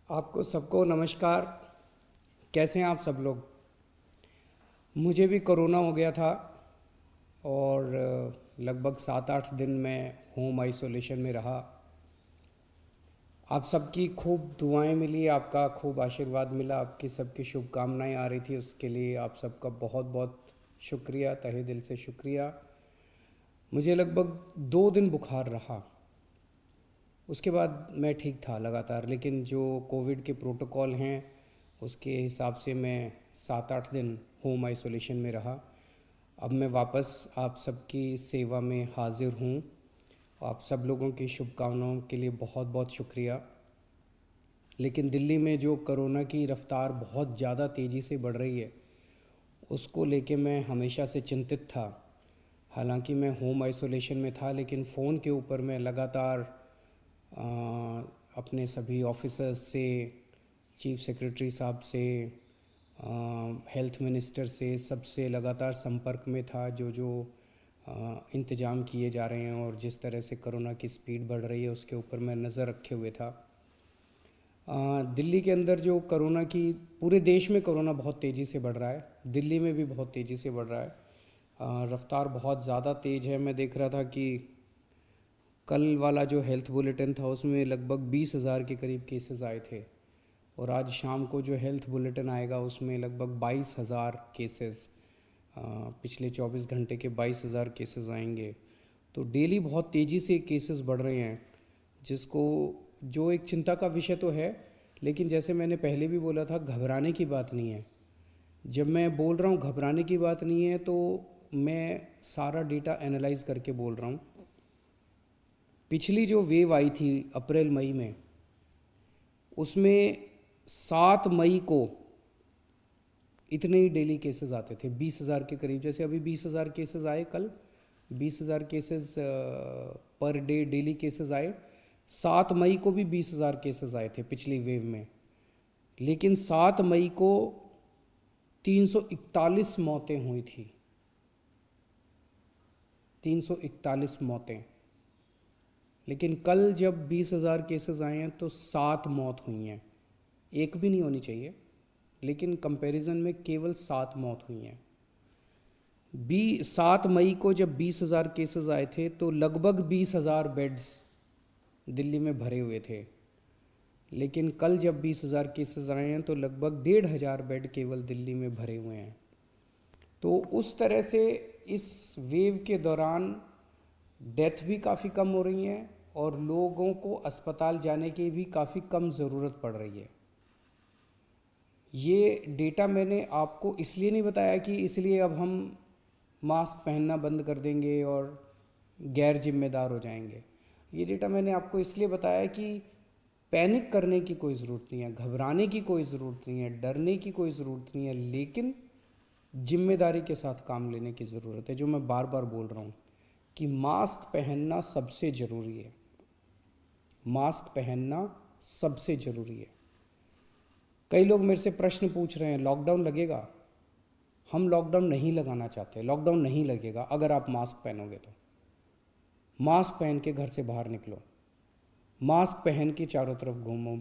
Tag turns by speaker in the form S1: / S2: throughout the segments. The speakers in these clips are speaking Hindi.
S1: आपको सबको नमस्कार। कैसे हैं आप सब लोग? मुझे भी कोरोना हो गया था और लगभग 7-8 दिन में होम आइसोलेशन में रहा। आप सबकी खूब दुआएं मिली, आपका खूब आशीर्वाद मिला, आपकी सबकी शुभकामनाएं आ रही थी, उसके लिए आप सबका बहुत बहुत शुक्रिया, तहे दिल से शुक्रिया। मुझे लगभग 2 दिन बुखार रहा, उसके बाद मैं ठीक था लगातार, लेकिन जो कोविड के प्रोटोकॉल हैं उसके हिसाब से मैं 7-8 दिन होम आइसोलेशन में रहा। अब मैं वापस आप सबकी सेवा में हाजिर हूँ। आप सब लोगों की शुभकामनाओं के लिए बहुत बहुत शुक्रिया। लेकिन दिल्ली में जो कोरोना की रफ़्तार बहुत ज़्यादा तेज़ी से बढ़ रही है, उसको लेके मैं हमेशा से चिंतित था। हालांकि मैं होम आइसोलेशन में था, लेकिन फ़ोन के ऊपर मैं लगातार अ, अपने सभी ऑफिसर्स से, चीफ सेक्रेटरी साहब से, हेल्थ मिनिस्टर से, सबसे लगातार संपर्क में था। जो जो इंतज़ाम किए जा रहे हैं और जिस तरह से कोरोना की स्पीड बढ़ रही है उसके ऊपर मैं नज़र रखे हुए था। दिल्ली के अंदर जो कोरोना की, पूरे देश में कोरोना बहुत तेज़ी से बढ़ रहा है, दिल्ली में भी बहुत तेज़ी से बढ़ रहा है। रफ्तार बहुत ज़्यादा तेज़ है। मैं देख रहा था कि कल वाला जो हेल्थ बुलेटिन था उसमें लगभग 20,000 के करीब केसेस आए थे, और आज शाम को जो हेल्थ बुलेटिन आएगा उसमें लगभग 22,000 केसेस, पिछले 24 घंटे के 22,000 केसेस आएंगे। तो डेली बहुत तेज़ी से केसेस बढ़ रहे हैं, जिसको, जो एक चिंता का विषय तो है, लेकिन जैसे मैंने पहले भी बोला था, घबराने की बात नहीं है। जब मैं बोल रहा हूँ घबराने की बात नहीं है, तो मैं सारा डेटा एनालाइज करके बोल रहा हूँ। पिछली जो वेव आई थी अप्रैल मई में, उसमें 7 मई को इतने ही डेली केसेस आते थे, 20,000 के करीब। जैसे अभी 20,000 केसेस आए कल, 20,000 cases per day daily cases आए। 7 मई को भी 20,000 केसेस आए थे पिछली वेव में, लेकिन 7 मई को 341 मौतें हुई थी। 341 मौतें। लेकिन कल जब 20,000 केसेस आए हैं तो 7 मौत हुई हैं। एक भी नहीं होनी चाहिए, लेकिन कंपैरिजन में केवल 7 मौत हुई हैं। 7 मई को जब 20,000 केसेस आए थे तो लगभग 20,000 बेड्स दिल्ली में भरे हुए थे, लेकिन कल जब 20,000 केसेस आए हैं तो लगभग 1,500 बेड केवल दिल्ली में भरे हुए हैं। तो उस तरह से इस वेव के दौरान डेथ भी काफ़ी कम हो रही हैं और लोगों को अस्पताल जाने की भी काफ़ी कम ज़रूरत पड़ रही है। ये डेटा मैंने आपको इसलिए नहीं बताया कि इसलिए अब हम मास्क पहनना बंद कर देंगे और गैर जिम्मेदार हो जाएंगे। ये डेटा मैंने आपको इसलिए बताया कि पैनिक करने की कोई ज़रूरत नहीं है, घबराने की कोई ज़रूरत नहीं है, डरने की कोई ज़रूरत नहीं है, लेकिन जिम्मेदारी के साथ काम लेने की ज़रूरत है। जो मैं बार बार बोल रहा हूँ कि मास्क पहनना सबसे ज़रूरी है। मास्क पहनना सबसे ज़रूरी है। कई लोग मेरे से प्रश्न पूछ रहे हैं, लॉकडाउन लगेगा? हम लॉकडाउन नहीं लगाना चाहते, लॉकडाउन नहीं लगेगा अगर आप मास्क पहनोगे तो। मास्क पहन के घर से बाहर निकलो, मास्क पहन के चारों तरफ घूमो।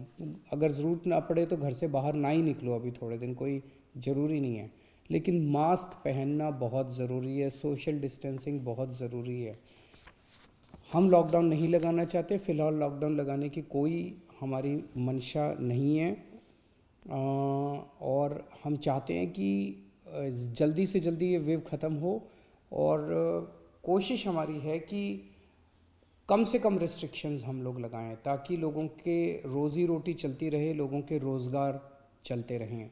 S1: अगर ज़रूरत ना पड़े तो घर से बाहर ना ही निकलो, अभी थोड़े दिन कोई ज़रूरी नहीं है, लेकिन मास्क पहनना बहुत ज़रूरी है। सोशल डिस्टेंसिंग बहुत ज़रूरी है। हम लॉकडाउन नहीं लगाना चाहते, फ़िलहाल लॉकडाउन लगाने की कोई हमारी मंशा नहीं है। और हम चाहते हैं कि जल्दी से जल्दी ये वेव ख़त्म हो, और कोशिश हमारी है कि कम से कम रिस्ट्रिक्शंस हम लोग लगाएं, ताकि लोगों के रोज़ी रोटी चलती रहे, लोगों के रोज़गार चलते रहें।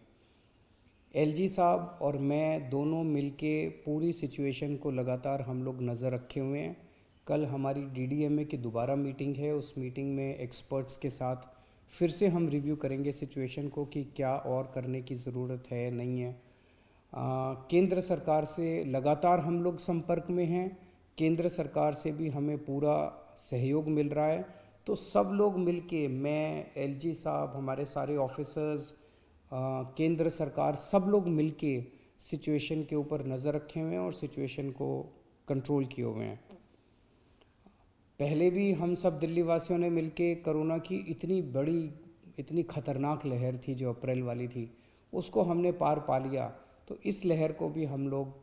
S1: एलजी साहब और मैं दोनों मिलके पूरी सिचुएशन को लगातार हम लोग नज़र रखे हुए हैं। कल हमारी डीडीएमए की दोबारा मीटिंग है, उस मीटिंग में एक्सपर्ट्स के साथ फिर से हम रिव्यू करेंगे सिचुएशन को कि क्या और करने की ज़रूरत है, नहीं है। केंद्र सरकार से लगातार हम लोग संपर्क में हैं, केंद्र सरकार से भी हमें पूरा सहयोग मिल रहा है। तो सब लोग मिलके, मैं, एलजी साहब, हमारे सारे ऑफिसर्स, केंद्र सरकार, सब लोग मिलके सिचुएशन के ऊपर नज़र रखे हुए हैं और सिचुएशन को कंट्रोल किए हुए हैं। पहले भी हम सब दिल्ली वासियों ने मिलके कोरोना की इतनी बड़ी इतनी खतरनाक लहर थी जो अप्रैल वाली थी, उसको हमने पार पा लिया, तो इस लहर को भी हम लोग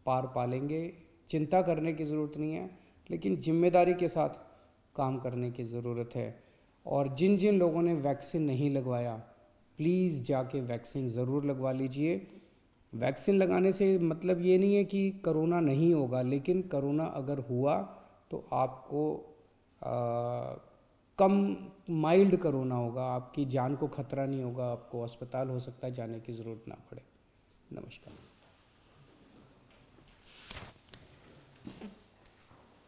S1: पार पा लेंगे। चिंता करने की ज़रूरत नहीं है, लेकिन जिम्मेदारी के साथ काम करने की ज़रूरत है। और जिन जिन लोगों ने वैक्सीन नहीं लगवाया, प्लीज़ जाके वैक्सीन ज़रूर लगवा लीजिए। वैक्सीन लगाने से मतलब ये नहीं है कि करोना नहीं होगा, लेकिन करोना अगर हुआ तो आपको कम माइल्ड करोना होगा, आपकी जान को खतरा नहीं होगा, आपको अस्पताल हो सकता है जाने की ज़रूरत ना पड़े। नमस्कार।